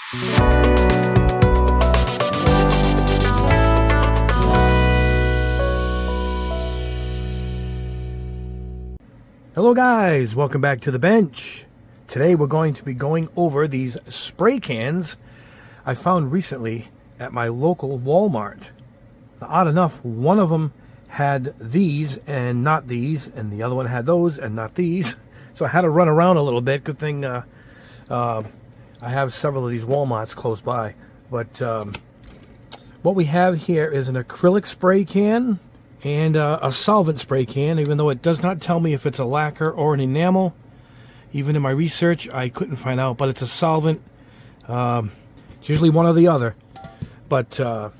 Hello guys, welcome back to the bench. Today we're going to be going over these spray cans I found recently at my local Walmart. Now, odd enough, one of them had these and not these, and the other one had those and not these. So I had to run around a little bit. Good thing I have several of these Walmarts close by. But what we have here is an acrylic spray can and a solvent spray can, even though it does not tell me if it's a lacquer or an enamel. Even in my research, I couldn't find out, but it's a solvent. It's usually one or the other. But the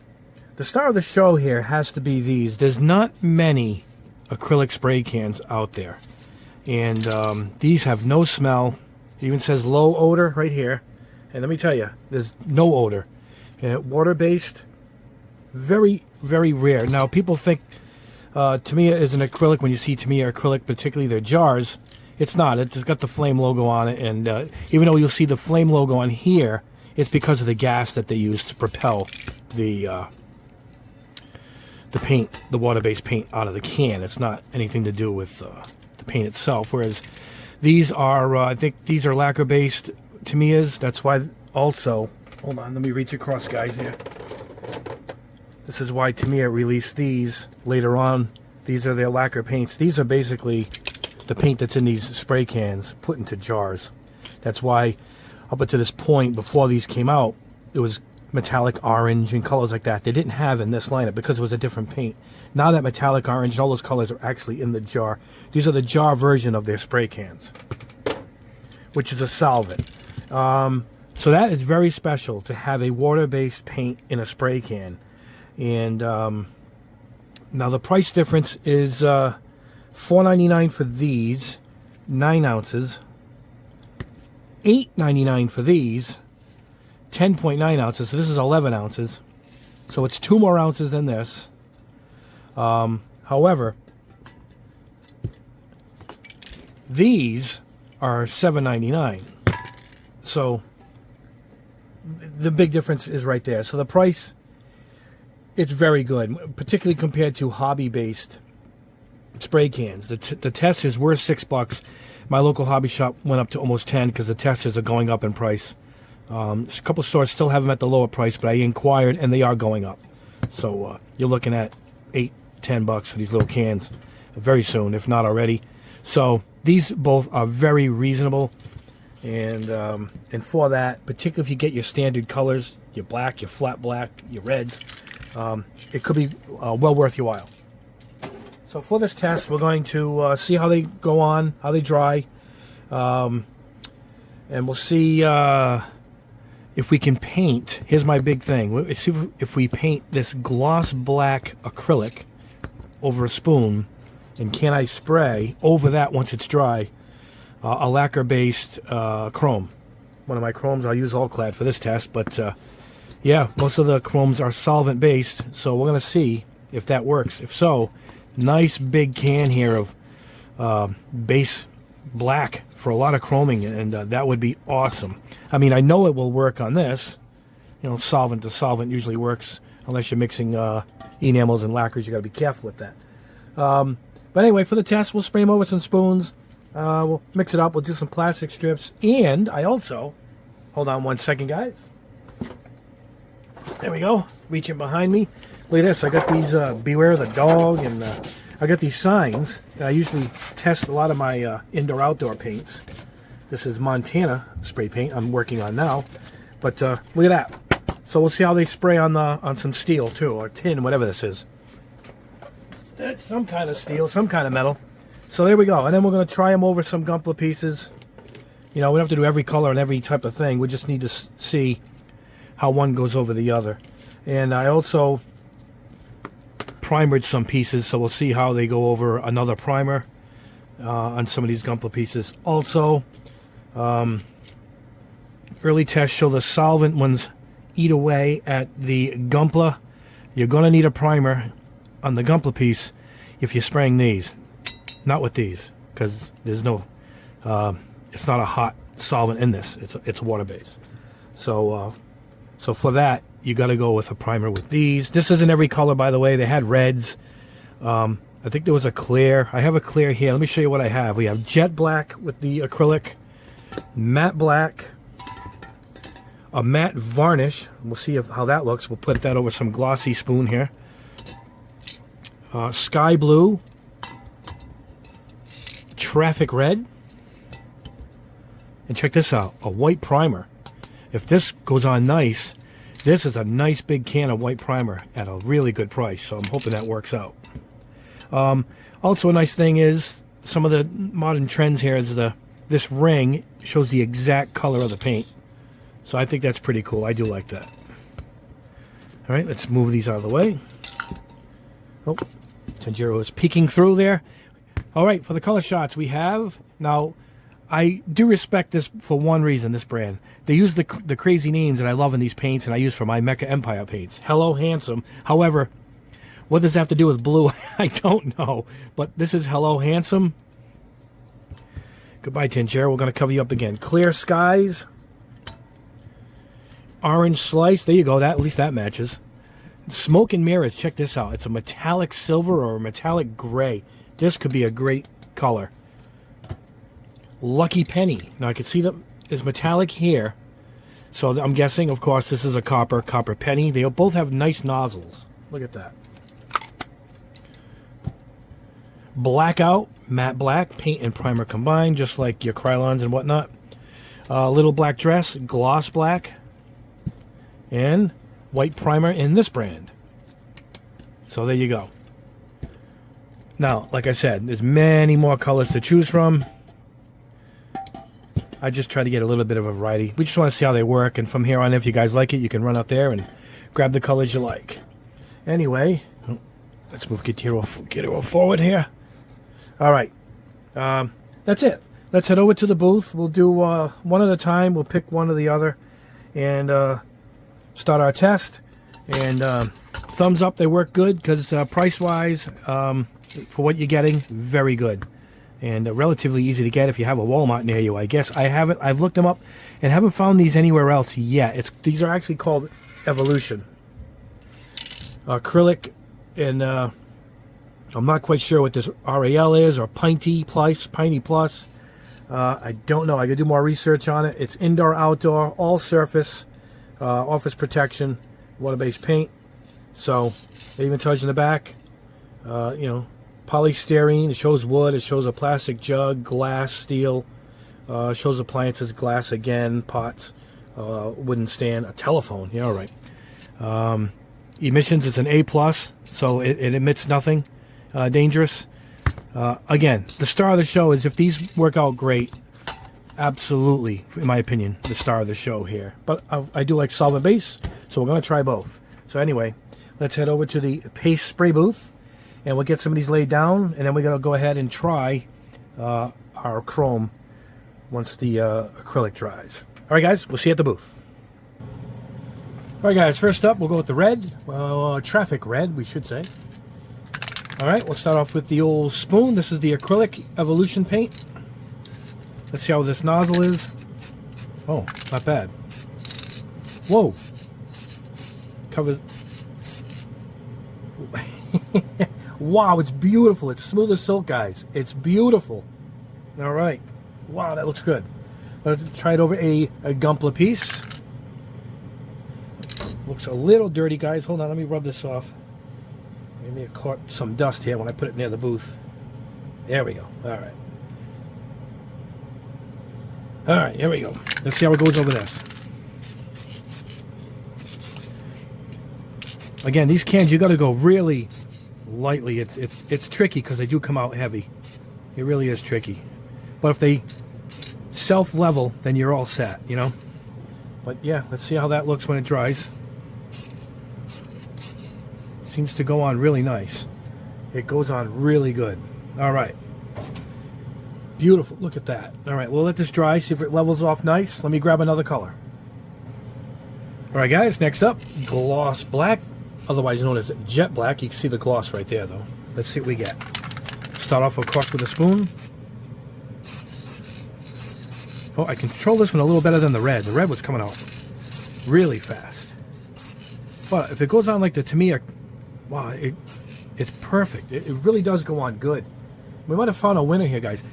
star of the show here has to be these. There's not many acrylic spray cans out there. And these have no smell. It even says low odor right here. And let me tell you, there's no odor. Water-based, very, very rare. Now, people think Tamiya is an acrylic. When you see Tamiya acrylic, particularly their jars, it's not. It's got the flame logo on it. And even though you'll see the flame logo on here, it's because of the gas that they use to propel the paint, the water-based paint out of the can. It's not anything to do with the paint itself. Whereas these are, I think these are lacquer-based Tamiyas. That's why also, hold on, let me reach across, guys, here. This is why Tamiya released these later on. These are their lacquer paints. These are basically the paint that's in these spray cans put into jars. That's why up until this point, before these came out, it was metallic orange and colors like that. They didn't have in this lineup because it was a different paint. Now that metallic orange and all those colors are actually in the jar. These are the jar version of their spray cans, which is a solvent. So that is very special to have a water-based paint in a spray can. And now the price difference is $4.99 for these, 9 ounces. $8.99 for these, 10.9 ounces. So this is 11 ounces. So it's 2 more ounces than this. However, these are $7.99. So the big difference is right there. So the price, it's very good, particularly compared to hobby-based spray cans. The testers were $6. My local hobby shop went up to almost 10 because the testers are going up in price. A couple of stores still have them at the lower price, but I inquired and they are going up. So you're looking at $8-10 for these little cans very soon, if not already. So these both are very reasonable. And for that, particularly if you get your standard colors, your black, your flat black, your reds, it could be well worth your while. So for this test, we're going to see how they go on, how they dry, and we'll see if we can paint. Here's my big thing. Let's see if we paint this gloss black acrylic over a spoon, and can I spray over that once it's dry a lacquer-based chrome. One of my chromes, I'll use All-Clad for this test, but yeah, most of the chromes are solvent-based, so we're going to see if that works. If so, nice big can here of base black for a lot of chroming, and that would be awesome. I mean, I know it will work on this. You know, solvent to solvent usually works unless you're mixing enamels and lacquers. You got to be careful with that. But anyway, for the test, we'll spray them over some spoons. We'll mix it up. We'll do some plastic strips, and I also, hold on one second, guys. There we go. Reaching behind me. Look at this. I got these Beware the Dog, and I got these signs. I usually test a lot of my indoor-outdoor paints. This is Montana spray paint I'm working on now. But look at that. So we'll see how they spray on some steel, too, or tin, whatever this is. That's some kind of steel, some kind of metal. So there we go. And then we're going to try them over some Gunpla pieces. You know, we don't have to do every color and every type of thing. We just need to see how one goes over the other. And I also primered some pieces, so we'll see how they go over another primer on some of these Gunpla pieces. Also, early tests show the solvent ones eat away at the Gunpla. You're going to need a primer on the Gunpla piece if you're spraying these. Not with these, because there's no, it's not a hot solvent in this. It's water-based. So so for that, you got to go with a primer with these. This isn't every color, by the way. They had reds. I think there was a clear. I have a clear here. Let me show you what I have. We have jet black with the acrylic, matte black, a matte varnish. We'll see how that looks. We'll put that over some glossy spoon here. Sky blue, traffic red, and check this out, a white primer. If this goes on nice, this is a nice big can of white primer at a really good price, so I'm hoping that works out. Also a nice thing is, some of the modern trends here is this ring shows the exact color of the paint. So I think that's pretty cool. I do like that. All right, let's move these out of the way. Oh, Tanjiro is peeking through there. All right, for the color shots we have, now I do respect this for one reason, this brand. They use the crazy names that I love in these paints, and I use for my Mecha Empire paints. Hello Handsome. However, what does that have to do with blue? I don't know. But this is Hello Handsome. Goodbye, Tanjiro. We're going to cover you up again. Clear Skies. Orange Slice. There you go. At least that matches. Smoke and Mirrors. Check this out. It's a metallic silver or a metallic gray. This could be a great color. Lucky Penny. Now I can see that is metallic here. So I'm guessing, of course, this is a copper penny. They both have nice nozzles. Look at that. Blackout, matte black, paint and primer combined, just like your Krylons and whatnot. Little black dress, gloss black, and white primer in this brand. So there you go. Now, like I said, there's many more colors to choose from. I just try to get a little bit of a variety. We just want to see how they work, and from here on, if you guys like it, you can run out there and grab the colors you like. Anyway, let's move get hero forward here. All right, that's it. Let's head over to the booth. We'll do one at a time. We'll pick one or the other and start our test. And thumbs up, they work good because price-wise, for what you're getting, very good. And relatively easy to get if you have a Walmart near you, I guess. I've looked them up and haven't found these anywhere else yet. These are actually called Evolution. Acrylic and... I'm not quite sure what this RAL is, or Pinty Plus. I don't know. I could do more research on it. It's indoor, outdoor, all surface, office protection, water-based paint. So it even tells you in the back, polystyrene. It shows wood. It shows a plastic jug, glass, steel. Shows appliances, glass again, pots, wooden stand, a telephone. Yeah, all right. Emissions, it's an A+, so it emits nothing. Dangerous. Again, the star of the show is if these work out great, absolutely, in my opinion, the star of the show here. But I do like solvent base, so we're going to try both. So anyway, let's head over to the paste spray booth, and we'll get some of these laid down, and then we're going to go ahead and try our chrome once the acrylic dries. All right, guys, we'll see you at the booth. All right, guys, first up, we'll go with the red, traffic red, we should say. All right, we'll start off with the old spoon. This is the Acrylic Evolution paint. Let's see how this nozzle is. Oh, not bad. Whoa. Covers. Wow, it's beautiful. It's smooth as silk, guys. It's beautiful. All right. Wow, that looks good. Let's try it over a Gunpla piece. Looks a little dirty, guys. Hold on, let me rub this off. Maybe it caught some dust here when I put it near the booth. There we go. All right. All right, here we go. Let's see how it goes over this. Again, these cans, you got to go really lightly. It's tricky because they do come out heavy. It really is tricky. But if they self-level, then you're all set, you know? But yeah, let's see how that looks when it dries. Seems to go on really nice. It goes on really good. All right. Beautiful. Look at that. All right, we'll let this dry, see if it levels off nice. Let me grab another color. All right, guys, next up, gloss black, otherwise known as jet black. You can see the gloss right there, though. Let's see what we get. Start off, of course, with a spoon. Oh, I can control this one a little better than the red. The red was coming out really fast. But if it goes on like the Tamiya, wow, it's perfect. It really does go on good. We might have found a winner here, guys.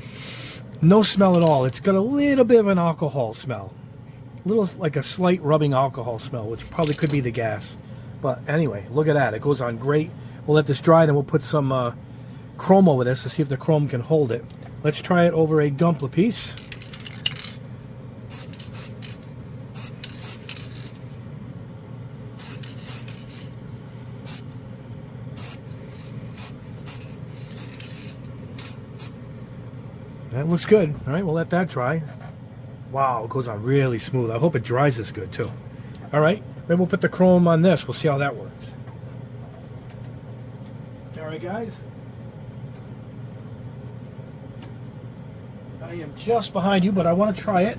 No smell at all. It's got a little bit of an alcohol smell. A little, like a slight rubbing alcohol smell, which probably could be the gas. But anyway, look at that. It goes on great. We'll let this dry, and we'll put some chrome over this to see if the chrome can hold it. Let's try it over a Gunpla piece. That looks good. All right, we'll let that dry. Wow, it goes on really smooth. I hope it dries this good too. All right, then we'll put the chrome on this. We'll see how that works. All right, guys. I am just behind you, but I want to try it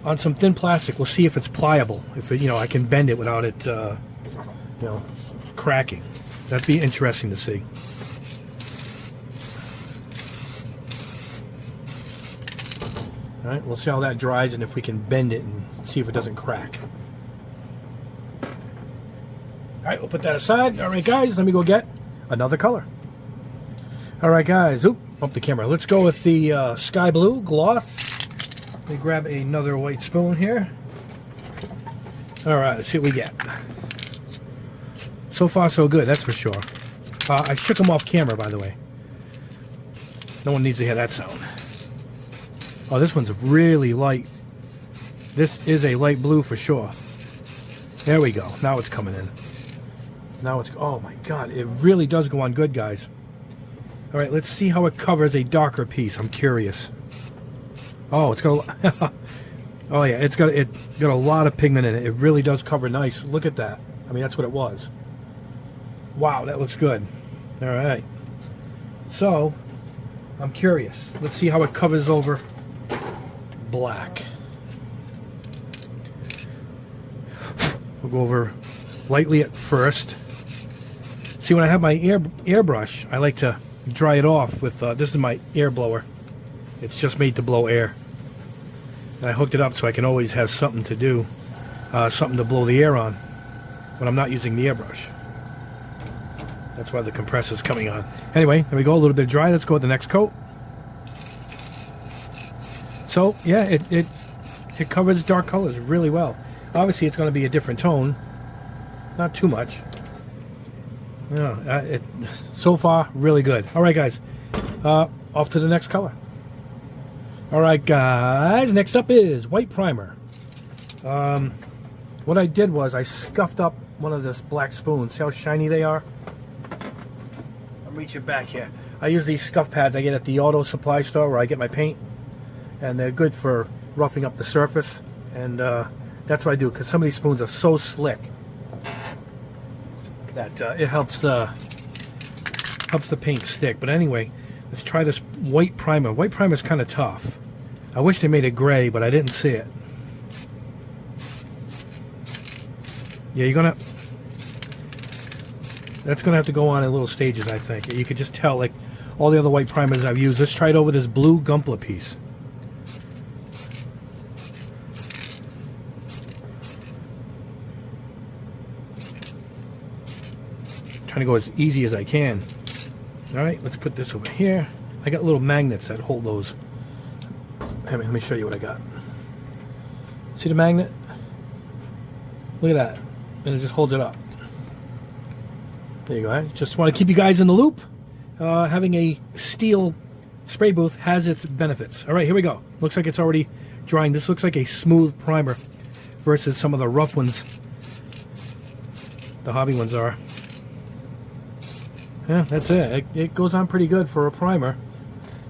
on some thin plastic. We'll see if it's pliable. If it, I can bend it without it, cracking. That'd be interesting to see. All right, we'll see how that dries and if we can bend it and see if it doesn't crack. All right, we'll put that aside. All right, guys, let me go get another color. All right, guys. Oop, bump the camera. Let's go with the sky blue gloss. Let me grab another white spoon here. All right, let's see what we get. So far, so good, that's for sure. I shook them off camera, by the way. No one needs to hear that sound. Oh, this one's really light. This is a light blue for sure. There we go. Now it's coming in. Now it's... Oh, my God. It really does go on good, guys. All right, let's see how it covers a darker piece. I'm curious. Oh, it's got a... Oh, yeah. It's got a lot of pigment in it. It really does cover nice. Look at that. I mean, that's what it was. Wow, that looks good. All right. So, I'm curious. Let's see how it covers over... black. We'll go over lightly at first. See, when I have my airbrush, I like to dry it off with this is my air blower. It's just made to blow air, and I hooked it up so I can always have something to do, something to blow the air on when I'm not using the airbrush. That's why the compressor's coming on. Anyway, there we go. A little bit dry. Let's go with the next coat. So, yeah, it covers dark colors really well. Obviously, it's going to be a different tone. Not too much. Yeah, so far, really good. All right, guys. Off to the next color. All right, guys. Next up is white primer. What I did was I scuffed up one of this black spoons. See how shiny they are? I'm reaching back here. I use these scuff pads I get at the auto supply store where I get my paint. And they're good for roughing up the surface, and that's what I do, because some of these spoons are so slick that it helps the paint stick. But anyway, let's try this white primer. White primer is kind of tough. I wish they made it gray, but I didn't see it. Yeah, that's gonna have to go on in little stages, I think. You could just tell, like all the other white primers I've used. Let's try it over this blue Gunpla piece. Trying to go as easy as I can. All right, let's put this over here. I got little magnets that hold those. Let me show you what I got. See the magnet? Look at that. And it just holds it up. There you go. I just want to keep you guys in the loop. Having a steel spray booth has its benefits. All right, here we go. Looks like it's already drying. This looks like a smooth primer versus some of the rough ones. The hobby ones are. Yeah, that's it. It goes on pretty good for a primer.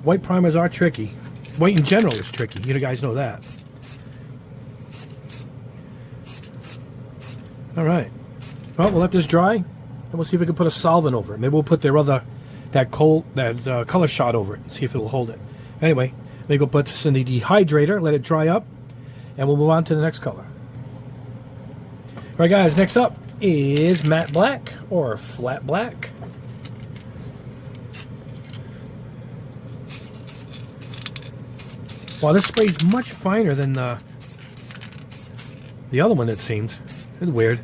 White primers are tricky. White in general is tricky. You guys know that. All right. Well, we'll let this dry, and we'll see if we can put a solvent over it. Maybe we'll put that Colorshot over it and see if it'll hold it. Anyway, maybe go put this in the dehydrator, let it dry up, and we'll move on to the next color. All right, guys. Next up is matte black or flat black. Wow, this spray is much finer than the the other one, it seems. It's weird.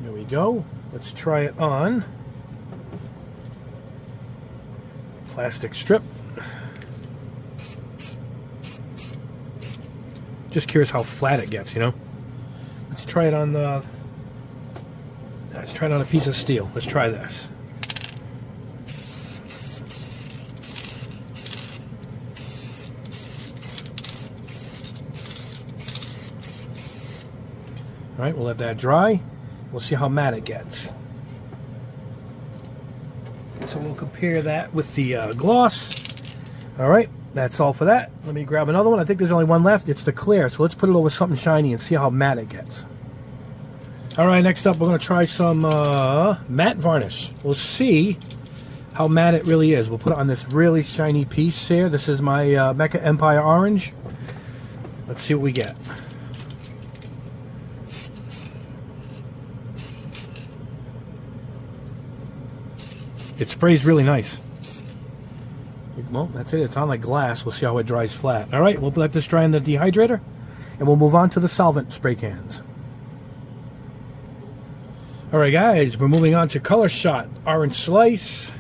There we go. Let's try it on. Plastic strip. Just curious how flat it gets, you know. Let's try it on the. Let's try it on a piece of steel. Let's try this. All right, we'll let that dry. We'll see how matte it gets. So we'll compare that with the gloss. All right, that's all for that. Let me grab another one. I think there's only one left. It's the clear. So let's put it over something shiny and see how matte it gets. All right, next up, we're going to try some matte varnish. We'll see how matte it really is. We'll put it on this really shiny piece here. This is my Mecha Empire Orange. Let's see what we get. It sprays really nice. Well, that's it. It's on like glass. We'll see how it dries flat. All right, we'll let this dry in the dehydrator, and we'll move on to the solvent spray cans. All right, guys, we're moving on to Colorshot Orange Slice.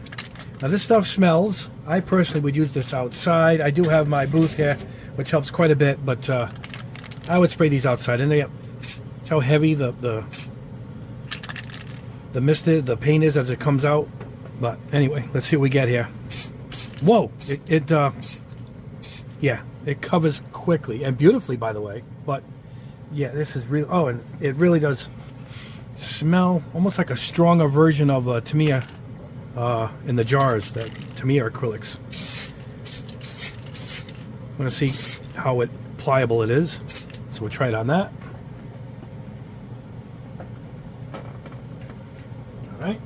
Now, this stuff smells. I personally would use this outside. I do have my booth here, which helps quite a bit, but I would spray these outside. And see how heavy the mist is, the paint is as it comes out. But anyway, let's see what we get here. Whoa! Yeah, it covers quickly and beautifully, by the way. But yeah, this is real. Oh, and it really does smell almost like a stronger version of Tamiya in the jars, that Tamiya acrylics. I'm gonna see how pliable it is, so we'll try it on that. All right.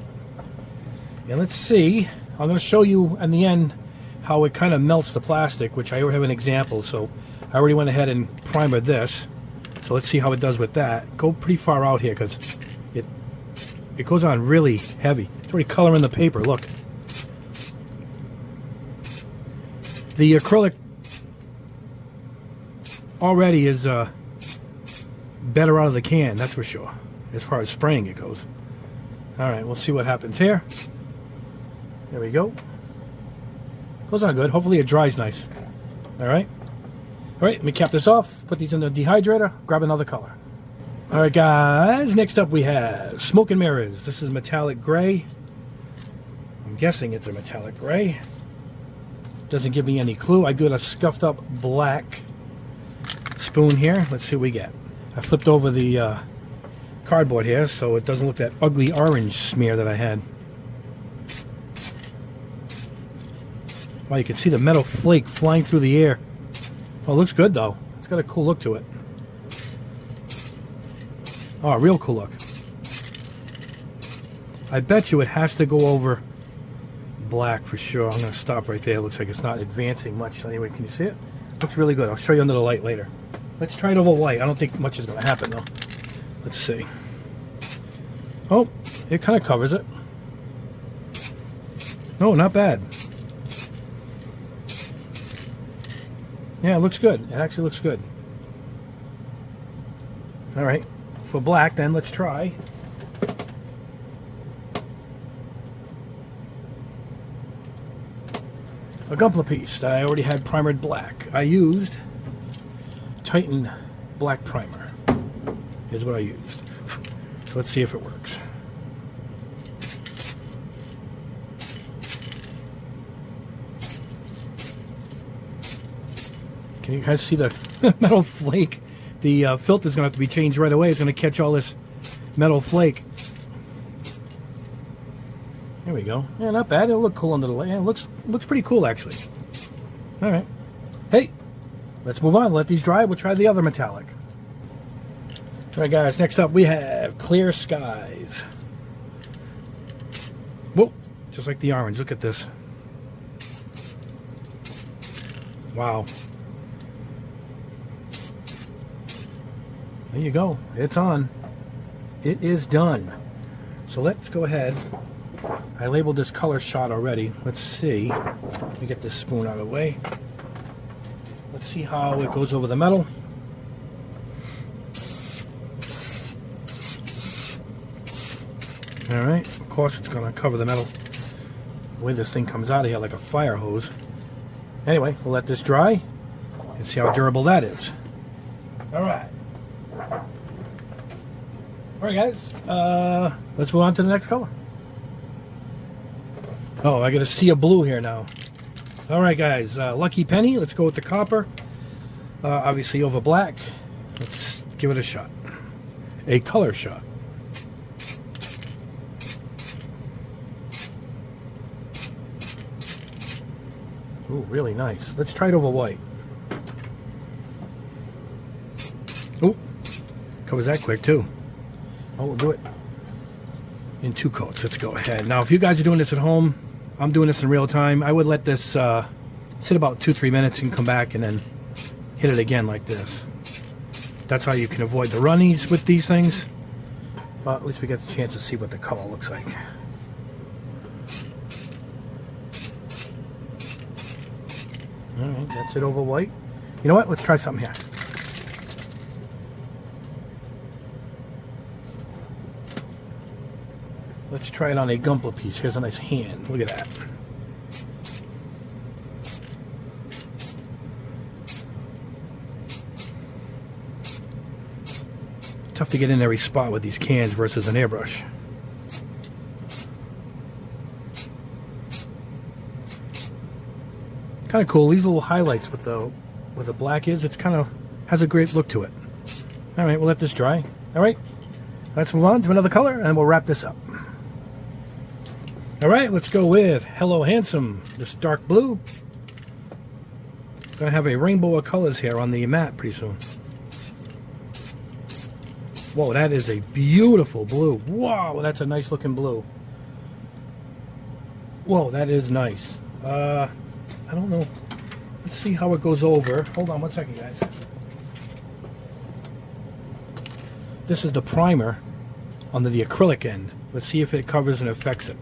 And let's see, I'm going to show you in the end how it kind of melts the plastic, which I already have an example. So I already went ahead and primered this. So let's see how it does with that. Go pretty far out here because it goes on really heavy. It's already coloring the paper, look. The acrylic already is better out of the can, that's for sure, as far as spraying it goes. All right, we'll see what happens here. There we go. Goes on good. Hopefully it dries nice. All right. All right, let me cap this off. Put these in the dehydrator. Grab another color. All right, guys. Next up we have Smoke and Mirrors. This is metallic gray. I'm guessing it's a metallic gray. Doesn't give me any clue. I got a scuffed up black spoon here. Let's see what we get. I flipped over the cardboard here so it doesn't look that ugly orange smear that I had. Wow, you can see the metal flake flying through the air. Oh, it looks good, though. It's got a cool look to it. Oh, a real cool look. I bet you it has to go over black for sure. I'm going to stop right there. It looks like it's not advancing much. Anyway, can you see it? Looks really good. I'll show you under the light later. Let's try it over white. I don't think much is going to happen, though. Let's see. Oh, it kind of covers it. Oh, not bad. Yeah, it looks good. It actually looks good. All right. For black, then, let's try. A Gunpla piece that I already had primered black. I used Titan Black Primer. Is what I used. So let's see if it works. Can you guys see the metal flake? The filter is going to have to be changed right away. It's going to catch all this metal flake. There we go. Yeah, not bad. It'll look cool under the light. Yeah, it looks pretty cool, actually. All right. Hey, let's move on. Let these dry. We'll try the other metallic. All right, guys. Next up, we have Clear Skies. Whoa. Just like the orange. Look at this. Wow. There you go. It's on. It is done. So let's go ahead. I labeled this Colorshot already. Let's see. Let me get this spoon out of the way. Let's see how it goes over the metal. All right, of course it's gonna cover the metal. The way this thing comes out of here like a fire hose. Anyway, we'll let this dry and see how durable that is. All right. All right, guys. Let's move on to the next color. Oh, I got a sea of blue here now. All right, guys. Lucky penny. Let's go with the copper. Obviously over black. Let's give it a shot. A color shot. Ooh, really nice. Let's try it over white. Ooh, covers that quick too. Oh, we'll do it in 2 coats. Let's go ahead. Now, if you guys are doing this at home, I'm doing this in real time. I would let this sit about 2-3 minutes and come back and then hit it again like this. That's how you can avoid the runnies with these things. But at least we get the chance to see what the color looks like. Alright, that's it over white. You know what? Let's try something here. Let's try it on a Gundam piece. Here's a nice hand. Look at that. Tough to get in every spot with these cans versus an airbrush. Kind of cool. These little highlights with the where the black is, it's kind of has a great look to it. All right, we'll let this dry. All right, let's move on to another color and we'll wrap this up. All right, let's go with Hello Handsome, this dark blue. Gonna have a rainbow of colors here on the mat pretty soon. Whoa, that is a beautiful blue. Wow, that's a nice looking blue. Whoa, that is nice. I don't know. Let's see how it goes over. Hold on one second, guys. This is the primer on the acrylic end. Let's see if it covers and affects it.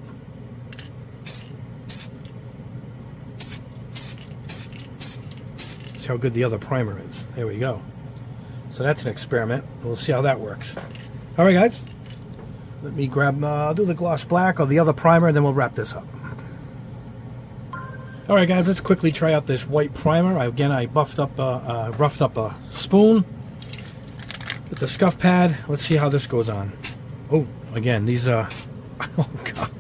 See how good the other primer is. There we go. So that's an experiment. We'll see how that works. All right, guys. Let me grab, I'll do the gloss black or the other primer, and then we'll wrap this up. All right, guys. Let's quickly try out this white primer. Again, I roughed up a spoon with the scuff pad. Let's see how this goes on. Oh, again, these oh god,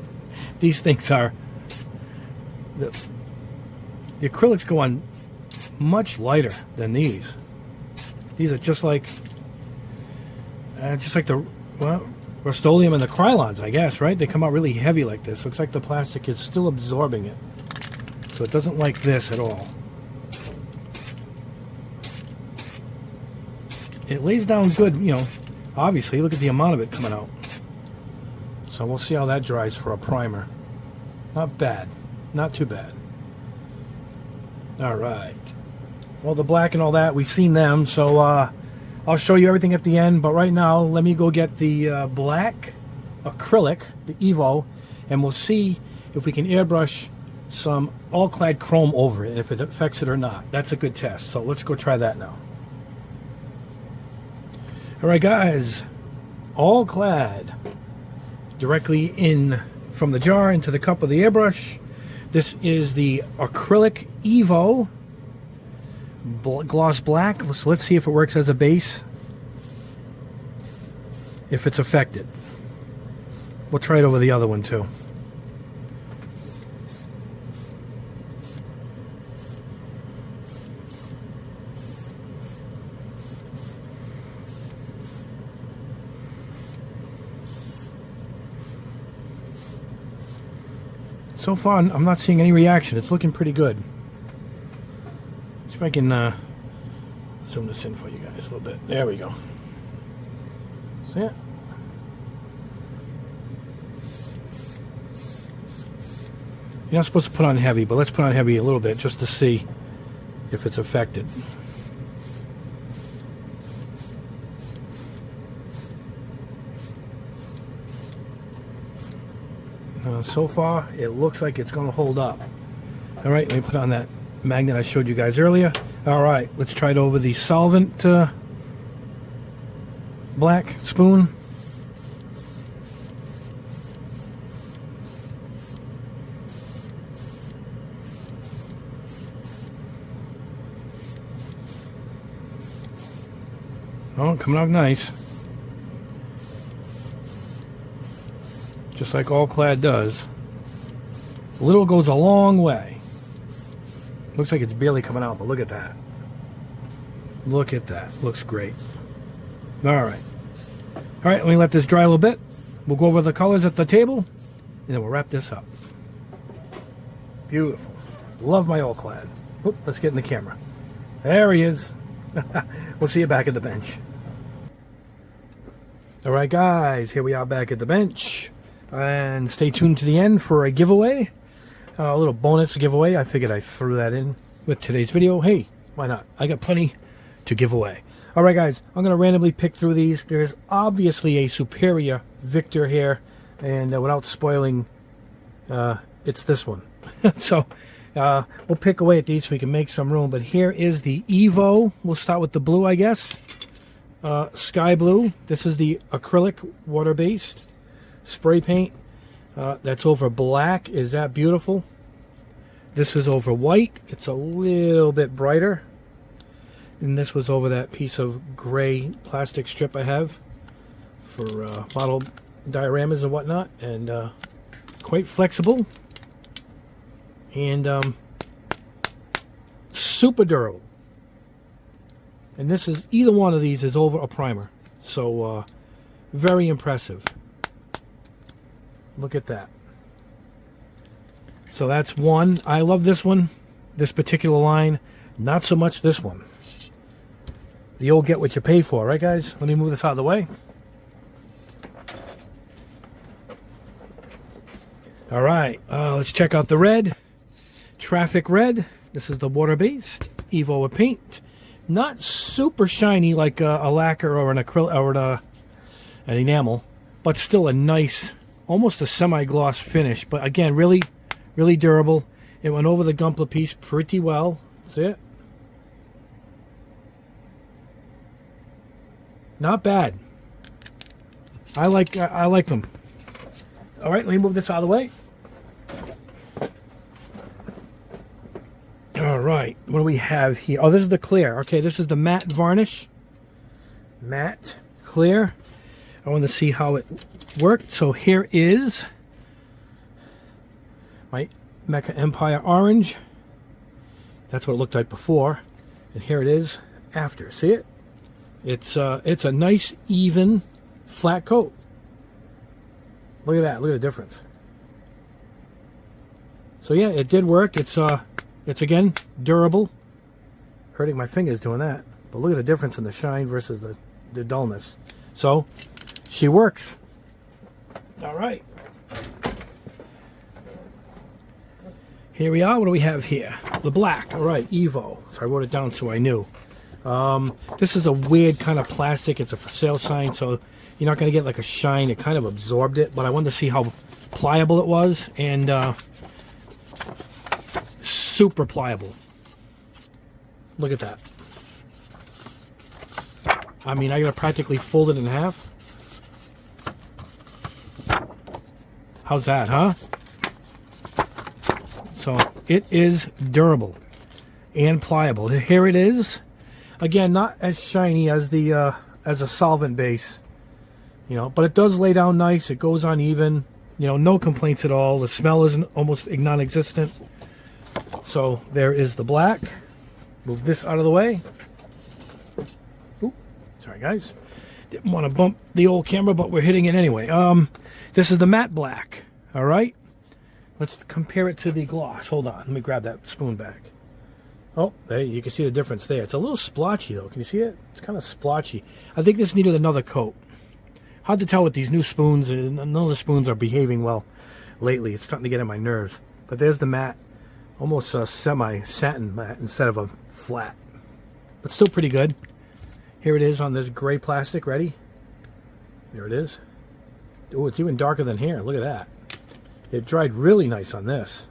these things are the acrylics go on much lighter than these. These are just like the, well, Rust-Oleum and the Krylons, I guess, right? They come out really heavy like this. Looks like the plastic is still absorbing it. So it doesn't like this at all. It lays down good, you know, obviously. Look at the amount of it coming out. So we'll see how that dries for a primer. Not bad. Not too bad. All right. Well, the black and all that, we've seen them, so I'll show you everything at the end. But right now, let me go get the black acrylic, the Evo, and we'll see if we can airbrush some all-clad chrome over it, and if it affects it or not. That's a good test, so let's go try that now. All right, guys, all-clad directly in from the jar into the cup of the airbrush. This is the acrylic Evo gloss black. So let's see if it works as a base, if it's affected. We'll try it over the other one too. So far, I'm not seeing any reaction. It's looking pretty good. See if I can zoom this in for you guys a little bit. There we go. See it? You're not supposed to put on heavy, but let's put on heavy a little bit just to see if it's affected. So far, it looks like it's going to hold up. All right, let me put on that magnet I showed you guys earlier. All right, let's try it over the solvent black spoon. Oh, coming out nice. Just like all clad does. Little goes a long way. Looks like it's barely coming out, but look at that. Look at that. Looks great. Alright. Alright, let me let this dry a little bit. We'll go over the colors at the table, and then we'll wrap this up. Beautiful. Love my all clad. Oop, let's get in the camera. There he is. We'll see you back at the bench. Alright guys, here we are back at the bench. And stay tuned to the end for a giveaway. A little bonus giveaway. I figured I threw that in with today's video. Hey, why not? I got plenty to give away. Alright guys, I'm going to randomly pick through these. There's obviously a superior victor here. And without spoiling, it's this one. So, we'll pick away at these so we can make some room. But here is the Evo. We'll start with the blue, I guess. Sky blue. This is the acrylic water-based spray paint. That's over black. Is that beautiful? This is over white. It's a little bit brighter. And this was over that piece of gray plastic strip I have for model dioramas and whatnot. And quite flexible. And super durable. And this is, either one of these is over a primer. So very impressive. Look at that. So that's one. I love this one, this particular line. Not so much this one. The old get what you pay for, right guys? Let me move this out of the way. All right, let's check out the red. Traffic red. This is the water-based Evo paint. Not super shiny like a lacquer or an acrylic or an enamel, but still a nice, almost a semi-gloss finish. But again, really, really durable. It went over the Gunpla piece pretty well. See it? Not bad. I like them. All right, let me move this out of the way. All right, what do we have here? Oh, this is the clear. Okay, this is the matte varnish. Matte clear. I want to see how it worked. So here is my Mecha Empire orange. That's what it looked like before. And here it is after. See it? It's a nice, even, flat coat. Look at that. Look at the difference. So yeah, it did work. It's again durable. Hurting my fingers doing that. But look at the difference in the shine versus the dullness. So she works. All right. Here we are. What do we have here? The black. All right, Evo. So I wrote it down so I knew. This is a weird kind of plastic. It's a for sale sign, so you're not going to get like a shine. It kind of absorbed it, but I wanted to see how pliable it was, and super pliable. Look at that. I mean, I gotta practically fold it in half. How's that, huh? So it is durable and pliable. Here it is. Again, not as shiny as the as a solvent base, you know, but it does lay down nice. It goes on even, you know, no complaints at all. The smell is almost non-existent. So there is the black. Move this out of the way. Ooh, sorry guys, didn't want to bump the old camera, but we're hitting it anyway. This is the matte black. All right, let's compare it to the gloss. Hold on, let me grab that spoon back. Oh, there, you can see the difference there. It's a little splotchy though. Can you see it? It's kind of splotchy. I think this needed another coat. Hard to tell with these new spoons. None of the spoons are behaving well lately. It's starting to get on my nerves. But there's the matte. Almost a semi-satin matte instead of a flat. But still pretty good. Here it is on this gray plastic. Ready? There it is. Oh, it's even darker than here. Look at that. It dried really nice on this.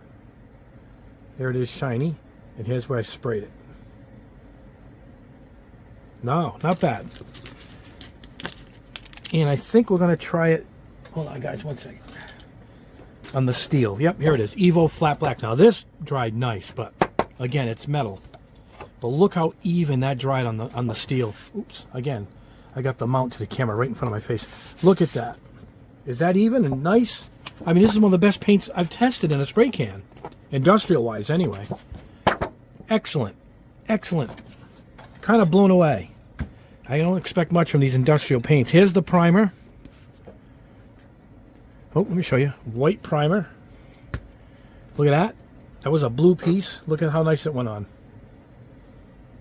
There it is, shiny. And here's where I sprayed it. No, not bad. And I think we're going to try it. Hold on, guys, one second. On the steel. Yep, here it is. Evo Flat Black. Now, this dried nice, but again, it's metal. But look how even that dried on the steel. Oops, again. I got the mount to the camera right in front of my face. Look at that. Is that even and nice? I mean, this is one of the best paints I've tested in a spray can. Industrial-wise, anyway. Excellent. Excellent. Kind of blown away. I don't expect much from these industrial paints. Here's the primer. Oh, let me show you. White primer. Look at that. That was a blue piece. Look at how nice it went on.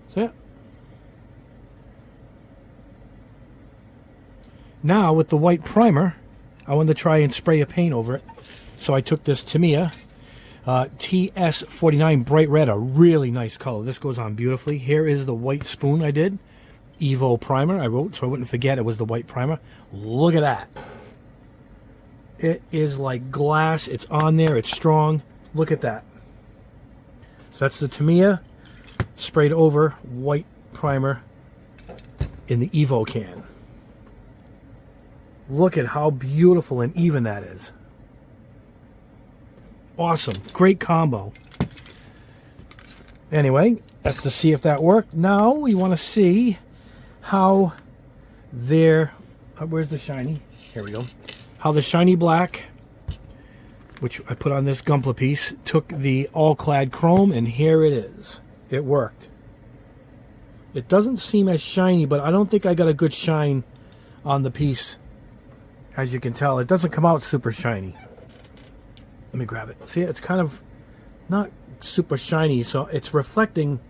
See it? Now, with the white primer, I wanted to try and spray a paint over it. So I took this Tamiya TS49 Bright Red, a really nice color. This goes on beautifully. Here is the white spoon I did. Evo primer, I wrote so I wouldn't forget it was the white primer. Look at that. It is like glass. It's on there. It's strong. Look at that. So that's the Tamiya sprayed over white primer in the Evo can. Look at how beautiful and even that is. Awesome. Great combo. Anyway, that's to see if that worked. Now we want to see how their... where's the shiny? Here we go. How the shiny black, which I put on this Gunpla piece, took the all-clad chrome, and here it is. It worked. It doesn't seem as shiny, but I don't think I got a good shine on the piece. As you can tell, it doesn't come out super shiny. Let me grab it. See, it's kind of not super shiny, so it's reflecting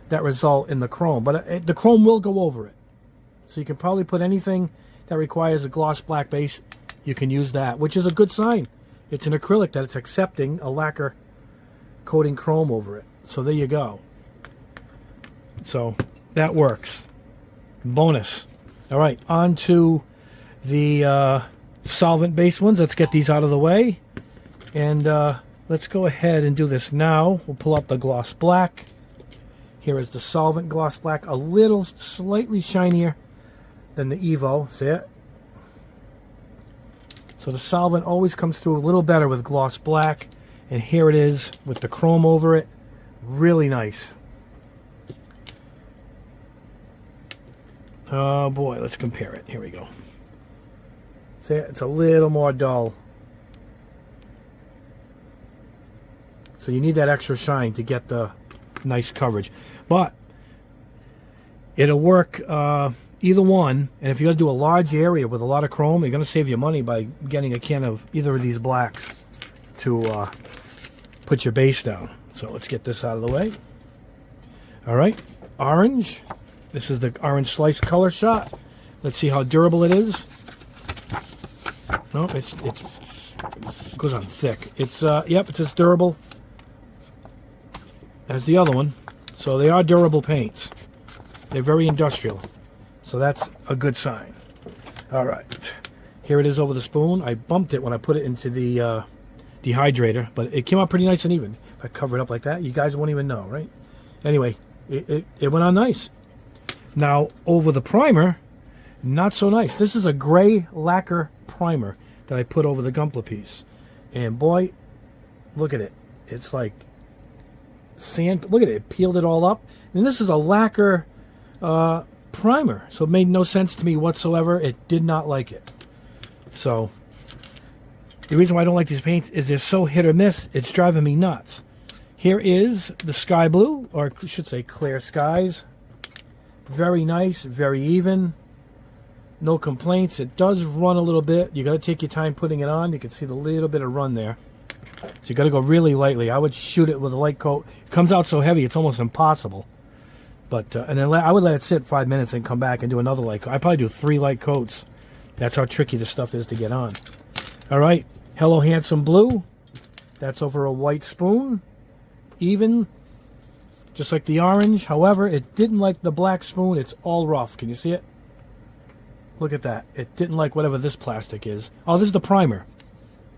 that result in the chrome. But the chrome will go over it. So you can probably put anything that requires a gloss black base, you can use that, which is a good sign. It's an acrylic that it's accepting a lacquer coating chrome over it. So there you go. So that works. Bonus. All right, on to the solvent based ones. Let's get these out of the way. And let's go ahead and do this now. We'll pull up the gloss black. Here is the solvent gloss black, a little slightly shinier than the Evo. See it? So the solvent always comes through a little better with gloss black. And here it is with the chrome over it. Really nice. Oh boy, let's compare it. Here we go. See it? It's a little more dull. So you need that extra shine to get the nice coverage. But it'll work either one. And if you're going to do a large area with a lot of chrome, you're going to save you money by getting a can of either of these blacks to put your base down. So let's get this out of the way. All right, orange. This is the orange slice Colorshot. Let's see how durable it is. No, it goes on thick. It's yep, it's as durable as the other one. So they are durable paints. They're very industrial. So that's a good sign. All right. Here it is over the spoon. I bumped it when I put it into the dehydrator, but it came out pretty nice and even. If I cover it up like that, you guys won't even know, right? Anyway, it went on nice. Now, over the primer, not so nice. This is a gray lacquer primer that I put over the Gunpla piece. And boy, look at it. It's like sand. Look at it. It peeled it all up. And this is a lacquer primer. So it made no sense to me whatsoever. It did not like it. So the reason why I don't like these paints is they're so hit or miss. It's driving me nuts. Here is the sky blue, or I should say clear skies. Very nice, very even. No complaints. It does run a little bit. You got to take your time putting it on. You can see the little bit of run there. So you got to go really lightly. I would shoot it with a light coat. It comes out so heavy, it's almost impossible. But and then I would let it sit 5 minutes and come back and do another light coat. I probably do 3 light coats. That's how tricky this stuff is to get on. All right, Hello Handsome Blue. That's over a white spoon. Even, just like the orange. However, it didn't like the black spoon. It's all rough. Can you see it? Look at that. It didn't like whatever this plastic is. Oh, this is the primer.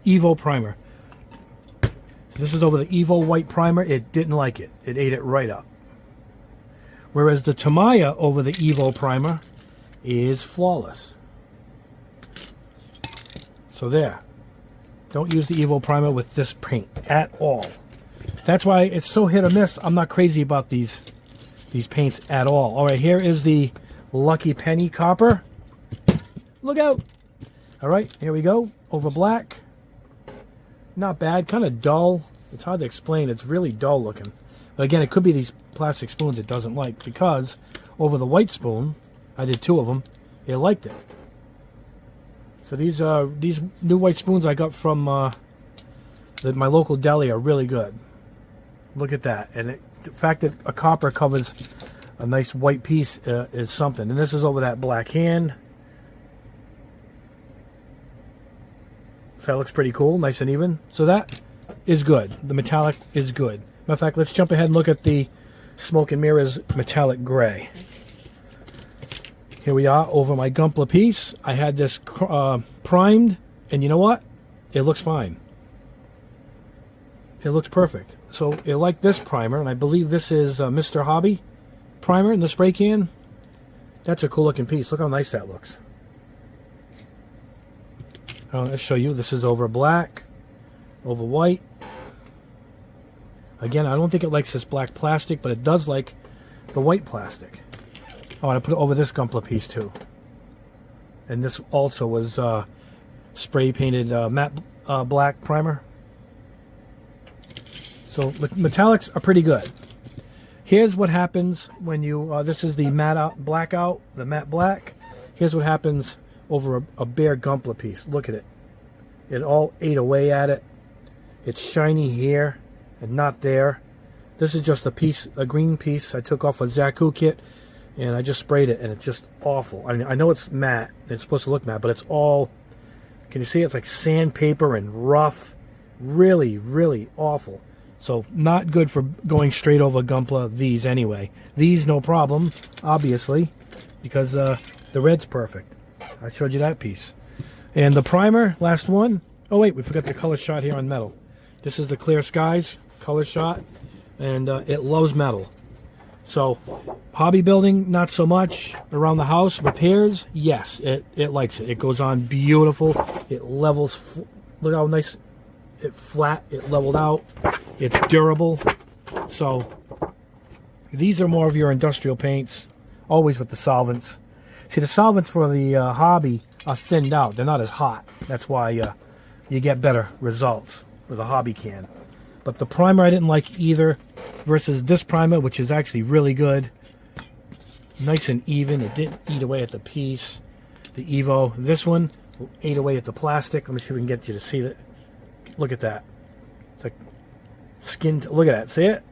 Evo primer. So this is over the Evo white primer. It didn't like it. It ate it right up. Whereas the Tamiya over the Evo primer is flawless. So there. Don't use the Evo primer with this paint at all. That's why it's so hit or miss. I'm not crazy about these paints at all. All right, here is the Lucky Penny copper. Look out. All right, here we go. Over black. Not bad, kind of dull. It's hard to explain. It's really dull looking. But again, it could be these plastic spoons it doesn't like, because over the white spoon, I did 2 of them, it liked it. So these new white spoons I got from my local deli are really good. Look at that. And the fact that a copper covers a nice white piece is something. And this is over that black hand. So that looks pretty cool, nice and even. So that is good. The metallic is good. Matter of fact, let's jump ahead and look at the Smoke and Mirrors metallic gray. Here we are over my Gunpla piece. I had this primed, and you know what? It looks fine. It looks perfect. So it liked this primer, and I believe this is Mr. Hobby primer in the spray can. That's a cool looking piece. Look how nice that looks. Let's show you. This is over black, over white. Again, I don't think it likes this black plastic, but it does like the white plastic. Oh, and I put it over this Gunpla piece too. And this also was spray painted matte black primer. So metallics are pretty good. Here's what happens when you, this is the matte blackout, the matte black. Here's what happens over a bare Gunpla piece. Look at it. It all ate away at it. It's shiny here and not there. This is just a piece, a green piece I took off a Zaku kit, and I just sprayed it, and it's just awful. I mean, I know it's matte. It's supposed to look matte, but it's all, can you see? It's like sandpaper and rough. Really, really awful. So not good for going straight over Gunpla. These anyway. These no problem, obviously, because the red's perfect. I showed you that piece. And the primer, last one. Oh wait, we forgot the Colorshot here on metal. This is the Clear Skies Colorshot, and it loves metal. So hobby building, not so much. Around the house, repairs, yes, it likes it. It goes on beautiful. It levels. Look how nice. It flat. It leveled out. It's durable. So these are more of your industrial paints, always with the solvents. See, the solvents for the hobby are thinned out. They're not as hot. That's why you get better results with a hobby can. But the primer I didn't like either, versus this primer, which is actually really good. Nice and even. It didn't eat away at the piece. The Evo. This one ate away at the plastic. Let me see if we can get you to see that. Look at that. It's like skin. Look at that. See it?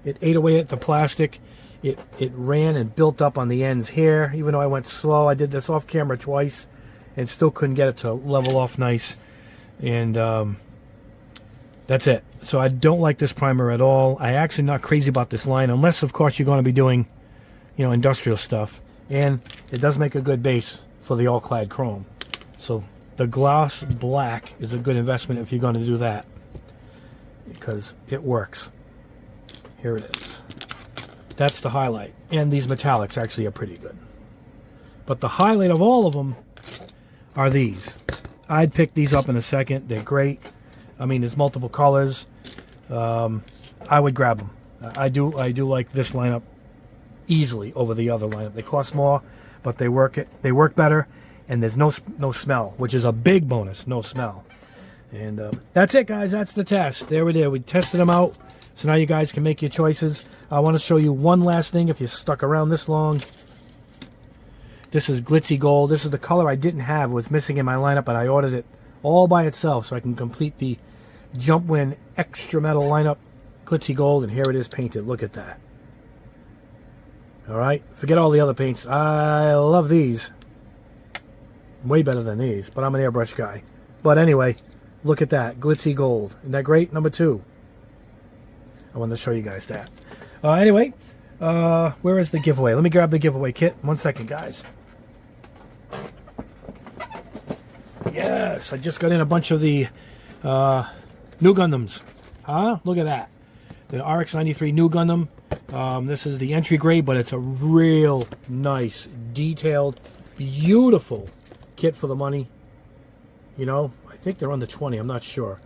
It ate away at the plastic. It ran and built up on the ends here. Even though I went slow, I did this off camera twice and still couldn't get it to level off nice. And that's it. So I don't like this primer at all. I actually not crazy about this line, unless of course you're going to be doing, you know, industrial stuff. And it does make a good base for the all-clad chrome. So the gloss black is a good investment if you're going to do that, because it works. Here it is. That's the highlight. And these metallics actually are pretty good. But the highlight of all of them are these. I'd pick these up in a second. They're great. I mean, there's multiple colors. I would grab them. I do like this lineup easily over the other lineup. They cost more, but they work better, and there's no smell, which is a big bonus. No smell. And that's it, guys. That's the test. There we did. We tested them out. So now you guys can make your choices. I want to show you one last thing if you stuck around this long. This is Glitchy Gold. This is the color I didn't have. It was missing in my lineup, but I ordered it all by itself so I can complete the Jump Win Extra Metal lineup. Glitchy Gold, and here it is painted. Look at that. Alright, forget all the other paints. I love these. Way better than these, but I'm an airbrush guy. But anyway, look at that. Glitchy Gold. Isn't that great? Number 2. I wanted to show you guys that. Anyway, where is the giveaway? Let me grab the giveaway kit. 1 second, guys. Yes, I just got in a bunch of the new Gundams. Huh? Look at that. The RX-93 new Gundam. This is the entry grade, but it's a real nice, detailed, beautiful kit for the money. You know, I think they're under 20. I'm not sure.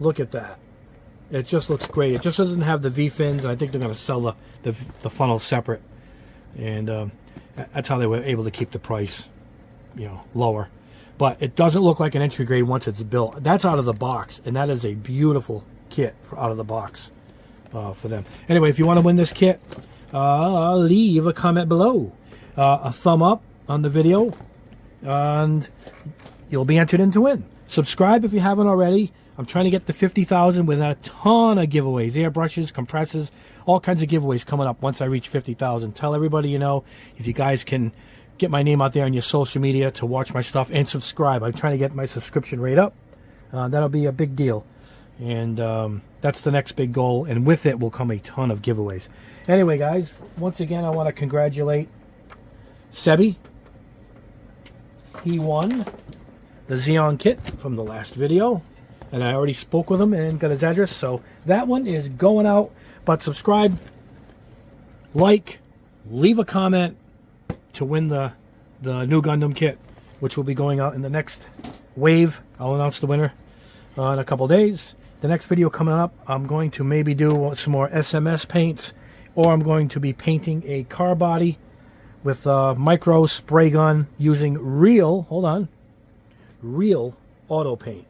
Look at that. It just looks great. It just doesn't have the V-fins. I think they're going to sell the funnel separate. And that's how they were able to keep the price, lower. But it doesn't look like an entry grade once it's built. That's out of the box, and that is a beautiful kit out of the box for them. Anyway, if you want to win this kit, leave a comment below, a thumb up on the video, and you'll be entered in to win. Subscribe if you haven't already. I'm trying to get to 50,000 with a ton of giveaways, airbrushes, compressors, all kinds of giveaways coming up once I reach 50,000. Tell everybody you know. If you guys can get my name out there on your social media to watch my stuff and subscribe. I'm trying to get my subscription rate up. That'll be a big deal. And that's the next big goal. And with it will come a ton of giveaways. Anyway, guys, once again, I want to congratulate Sebi. He won the Xeon kit from the last video. And I already spoke with him and got his address. So that one is going out. But subscribe, like, leave a comment to win the new Gundam kit, which will be going out in the next wave. I'll announce the winner in a couple days. The next video coming up, I'm going to maybe do some more SMS paints, or I'm going to be painting a car body with a micro spray gun using real auto paint.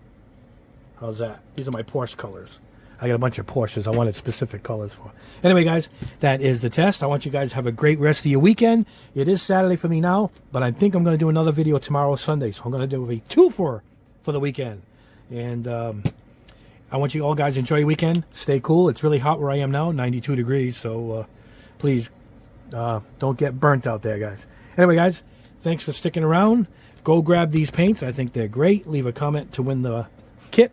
How's that? These are my Porsche colors. I got a bunch of Porsches I wanted specific colors for. Anyway, guys, that is the test. I want you guys to have a great rest of your weekend. It is Saturday for me now, but I think I'm going to do another video tomorrow, Sunday. So I'm going to do a twofer for the weekend. And I want you all guys to enjoy your weekend. Stay cool. It's really hot where I am now, 92 degrees. So please don't get burnt out there, guys. Anyway, guys, thanks for sticking around. Go grab these paints. I think they're great. Leave a comment to win the kit.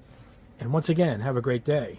And once again, have a great day.